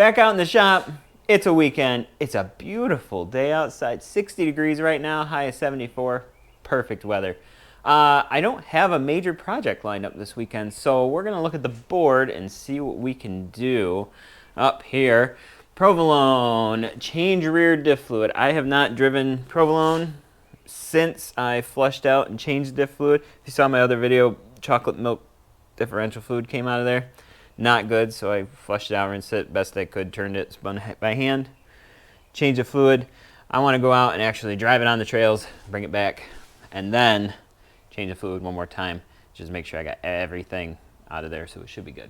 Back out in the shop. It's a weekend. It's a beautiful day outside. 60 degrees right now, high of 74. Perfect weather. I don't have a major project lined up this weekend, so we're going to look at the board and see what we can do up here. Provolone, change rear diff fluid. I have not driven provolone since I flushed out and changed diff fluid. If you saw my other video, chocolate milk differential fluid came out of there. Not good, so I flushed it out, rinsed it best I could, turned it, spun by hand, changed the fluid. I want to go out and actually drive it on the trails, bring it back, and then change the fluid one more time. Just make sure I got everything out of there, so it should be good.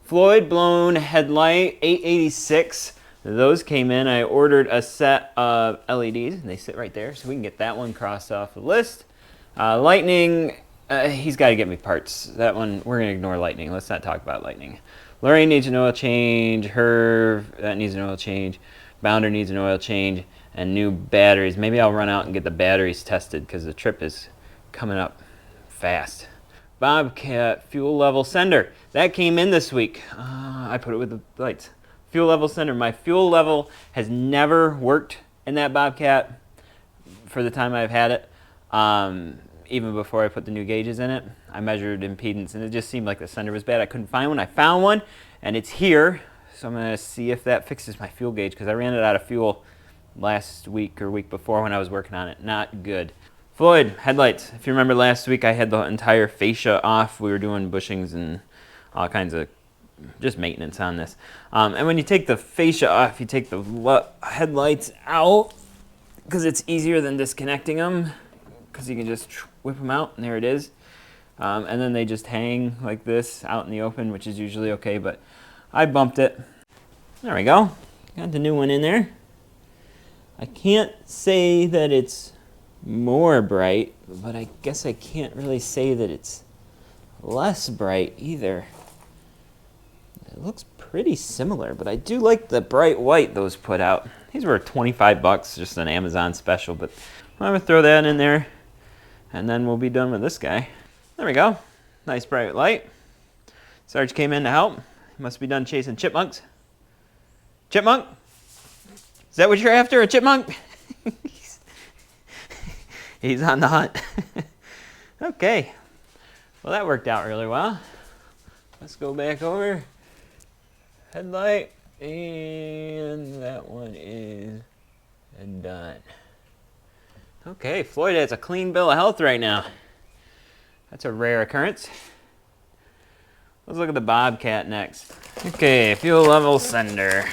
Floyd blown headlight, 886. Those came in. I ordered a set of LEDs, and they sit right there, so we can get that one crossed off the list. Lightning, he's got to get me parts. That one, we're going to ignore Lightning. Let's not talk about Lightning. Lorraine needs an oil change. Herv, that needs an oil change. Bounder needs an oil change. And new batteries. Maybe I'll run out and get the batteries tested because the trip is coming up fast. Bobcat fuel level sender. That came in this week. I put it with the lights. Fuel level sender. My fuel level has never worked in that Bobcat for the time I've had it. Even before I put the new gauges in it. I measured impedance and it just seemed like the sender was bad. I couldn't find one. I found one and it's here. So I'm going to see if that fixes my fuel gauge because I ran it out of fuel last week or week before when I was working on it. Not good. Floyd headlights. If you remember last week, I had the entire fascia off. We were doing bushings and all kinds of just maintenance on this. And when you take the fascia off, you take the headlights out because it's easier than disconnecting them because you can just whip them out and there it is. And then they just hang like this out in the open, which is usually okay, but I bumped it. There we go. Got the new one in there. I can't say that it's more bright, but I guess I can't really say that it's less bright either. It looks pretty similar, but I do like the bright white those put out. These were 25 bucks, just an Amazon special, but I'm gonna throw that in there and then we'll be done with this guy. There we go. Nice bright light. Sarge came in to help. He must be done chasing chipmunks. Chipmunk? Is that what you're after, a chipmunk? He's on the hunt. Okay. Well, that worked out really well. Let's go back over. Headlight. And that one is done. Okay, Floyd has a clean bill of health right now. That's a rare occurrence. Let's look at the Bobcat next. Okay, fuel level sender.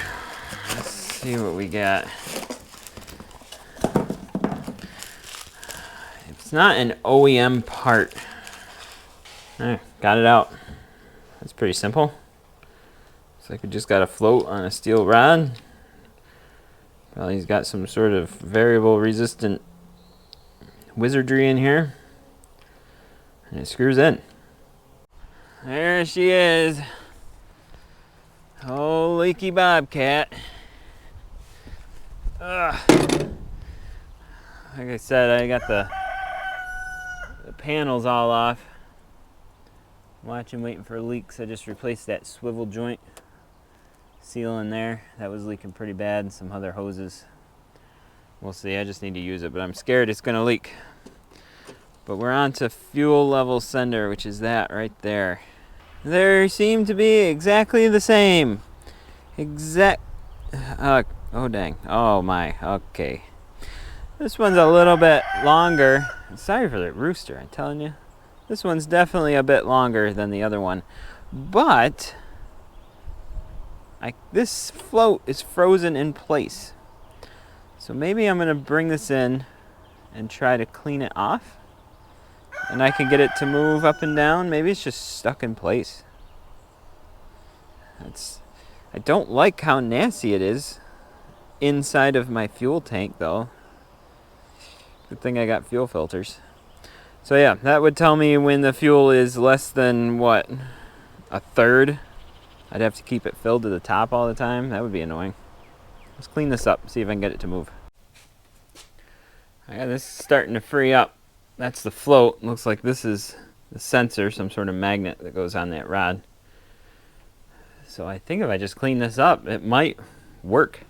Let's see what we got. It's not an OEM part. Got it out. That's pretty simple. Looks like we just got a float on a steel rod. Probably he's got some sort of variable resistant wizardry in here. And it screws in. There she is. Oh, leaky Bobcat. Like I said, I got the panels all off. Watching, waiting for leaks. I just replaced that swivel joint seal in there. That was leaking pretty bad. Some other hoses. We'll see. I just need to use it, but I'm scared it's going to leak. But we're on to fuel level sender, which is that right there. They seem to be exactly the same. Oh dang. Oh my. Okay. This one's a little bit longer. Sorry for the rooster, I'm telling you. This one's definitely a bit longer than the other one. But this float is frozen in place. So maybe I'm going to bring this in and try to clean it off. And I can get it to move up and down. Maybe it's just stuck in place. I don't like how nasty it is inside of my fuel tank though. Good thing I got fuel filters. So yeah, that would tell me when the fuel is less than what, a third. I'd have to keep it filled to the top all the time. That would be annoying. Let's clean this up, see if I can get it to move. I got this starting to free up. That's the float. Looks like this is the sensor, some sort of magnet that goes on that rod. So I think if I just clean this up, it might work.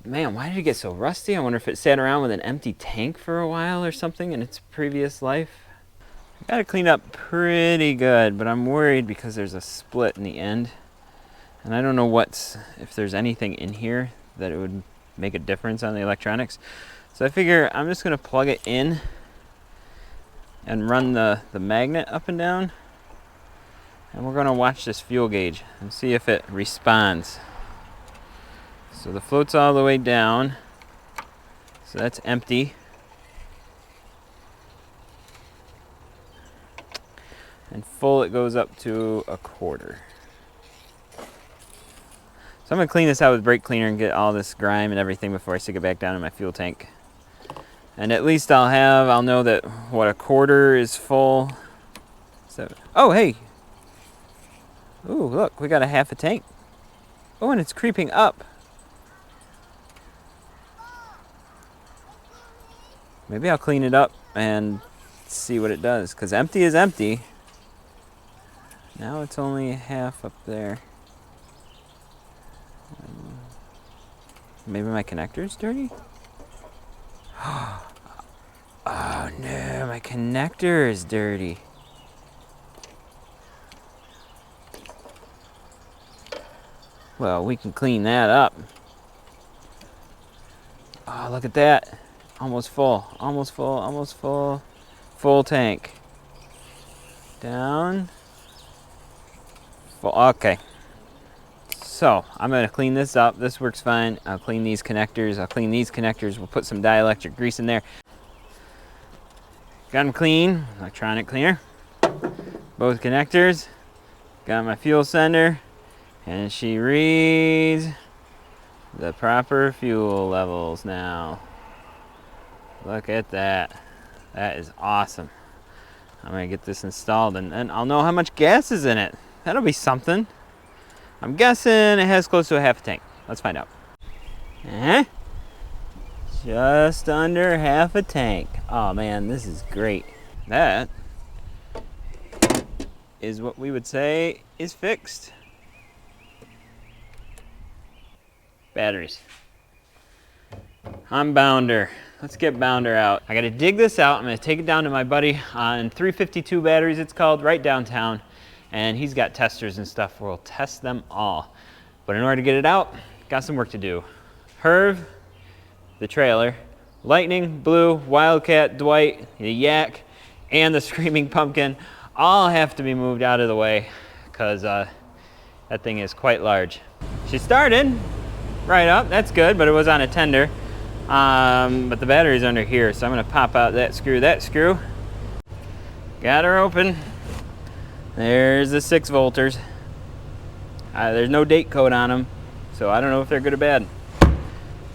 Man, why did it get so rusty? I wonder if it sat around with an empty tank for a while or something in its previous life. Got it cleaned up pretty good, but I'm worried because there's a split in the end. And I don't know if there's anything in here that it would make a difference on the electronics. So I figure I'm just gonna plug it in and run the magnet up and down. And we're gonna watch this fuel gauge and see if it responds. So the float's all the way down. So that's empty. And full, it goes up to 1/4. So I'm gonna clean this out with brake cleaner and get all this grime and everything before I stick it back down in my fuel tank. And at least I'll know that what 1/4 is full. So, oh hey. Ooh, look, we got a half a tank. Oh, and it's creeping up. Maybe I'll clean it up and see what it does, because empty is empty. Now it's only half up there. Maybe my connector's dirty? Oh no, my connector is dirty. Well, we can clean that up. Oh, look at that. Almost full, almost full, almost full. Full tank. Down. Full, okay. So, I'm gonna clean this up. This works fine. I'll clean these connectors. We'll put some dielectric grease in there. Got them clean, electronic cleaner. Both connectors. Got my fuel sender. And she reads the proper fuel levels now. Look at that. That is awesome. I'm gonna get this installed and then I'll know how much gas is in it. That'll be something. I'm guessing it has close to a half a tank. Let's find out. Just under half a tank. Oh man, this is great. That is what we would say is fixed. Batteries. I'm Bounder. Let's get Bounder out. I gotta dig this out. I'm gonna take it down to my buddy on 352 batteries, it's called, right downtown. And he's got testers and stuff where we'll test them all. But in order to get it out, got some work to do. Herv, the trailer, Lightning, Blue, Wildcat, Dwight, the Yak, and the Screaming Pumpkin all have to be moved out of the way because that thing is quite large. She started right up, that's good, but it was on a tender. But the battery's under here, so I'm gonna pop out that screw. Got her open. There's the 6 volters. There's no date code on them, so I don't know if they're good or bad.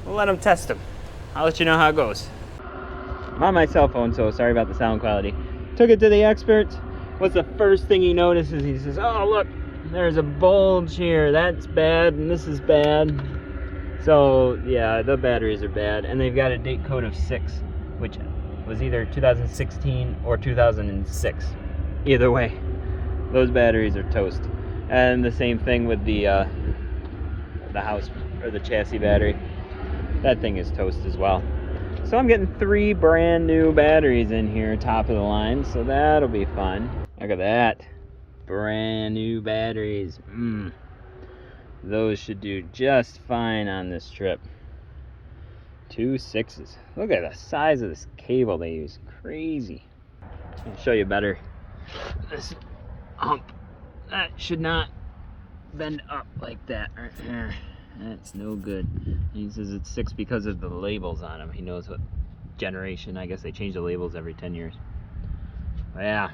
We'll let them test them. I'll let you know how it goes. I'm on my cell phone, so sorry about the sound quality. Took it to the experts. What's the first thing he notices? He says, oh look, there's a bulge here. That's bad, and this is bad. So yeah, the batteries are bad, and they've got a date code of 6, which was either 2016 or 2006. Either way, those batteries are toast. And the same thing with the house or the chassis battery. That thing is toast as well. So I'm getting 3 brand new batteries in here, top of the line, so that'll be fun. Look at that, brand new batteries. Those should do just fine on this trip. 2 6s. Look at the size of this cable they use. Crazy. I'll show you better. This hump, that should not bend up like that right there. That's no good. He says it's 6 because of the labels on them. He knows what generation. I guess they change the labels every 10 years. But yeah,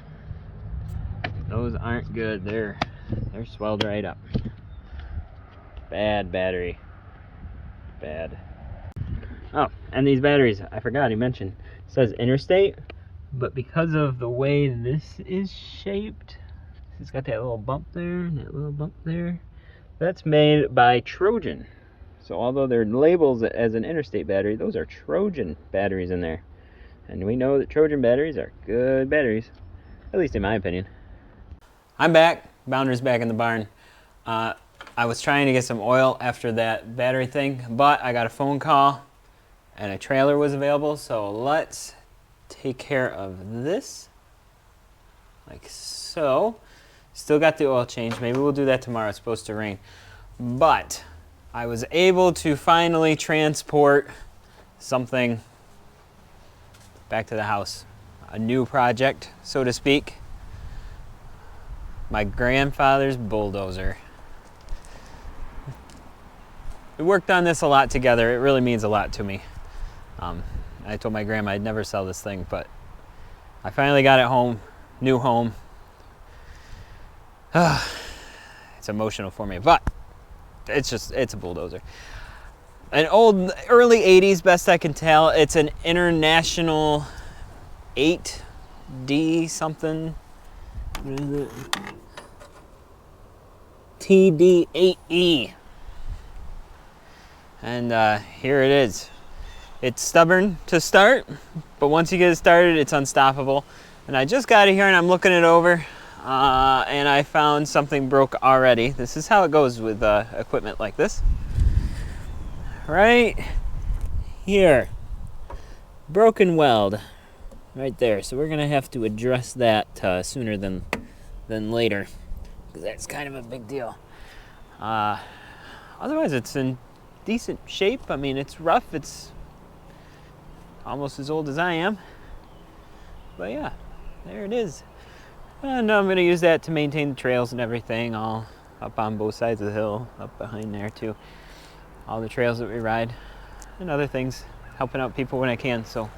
those aren't good. They're swelled right up. Bad battery. Bad. Oh, and these batteries, I forgot he mentioned, it says interstate, but because of the way this is shaped, it's got that little bump there and that little bump there. That's made by Trojan. So although they're labeled as an interstate battery, those are Trojan batteries in there. And we know that Trojan batteries are good batteries, at least in my opinion. I'm back. Bounder's back in the barn. I was trying to get some oil after that battery thing, but I got a phone call and a trailer was available, so let's take care of this, like so. Still got the oil change. Maybe we'll do that tomorrow. It's supposed to rain. But I was able to finally transport something back to the house. A new project, so to speak. My grandfather's bulldozer. We worked on this a lot together. It really means a lot to me. I told my grandma I'd never sell this thing, but I finally got it home, new home. It's emotional for me, but it's a bulldozer. An old, early 80s, best I can tell. It's an International 8D something. What is it? TD8E. And here it is. It's stubborn to start, but once you get it started, it's unstoppable. And I just got it here and I'm looking it over, and I found something broke already. This is how it goes with equipment like this. Right here, broken weld, right there. So we're gonna have to address that sooner than later, because that's kind of a big deal. Otherwise, it's in decent shape. I mean, it's rough. It's almost as old as I am. But yeah, there it is. And I'm gonna use that to maintain the trails and everything, all up on both sides of the hill, up behind there too. All the trails that we ride and other things, helping out people when I can. So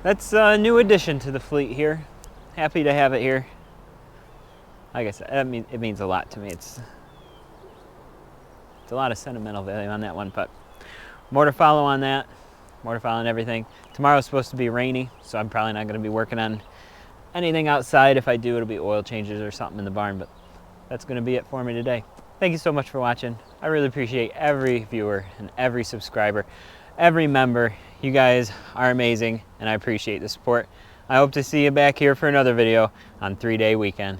that's a new addition to the fleet here. Happy to have it here. Like I said, it means a lot to me. It's a lot of sentimental value on that one, but more to follow on that. More to follow on everything. Tomorrow's supposed to be rainy, so I'm probably not going to be working on anything outside. If I do, it'll be oil changes or something in the barn, but that's going to be it for me today. Thank you so much for watching. I really appreciate every viewer and every subscriber, every member. You guys are amazing, and I appreciate the support. I hope to see you back here for another video on 3-Day Weekend.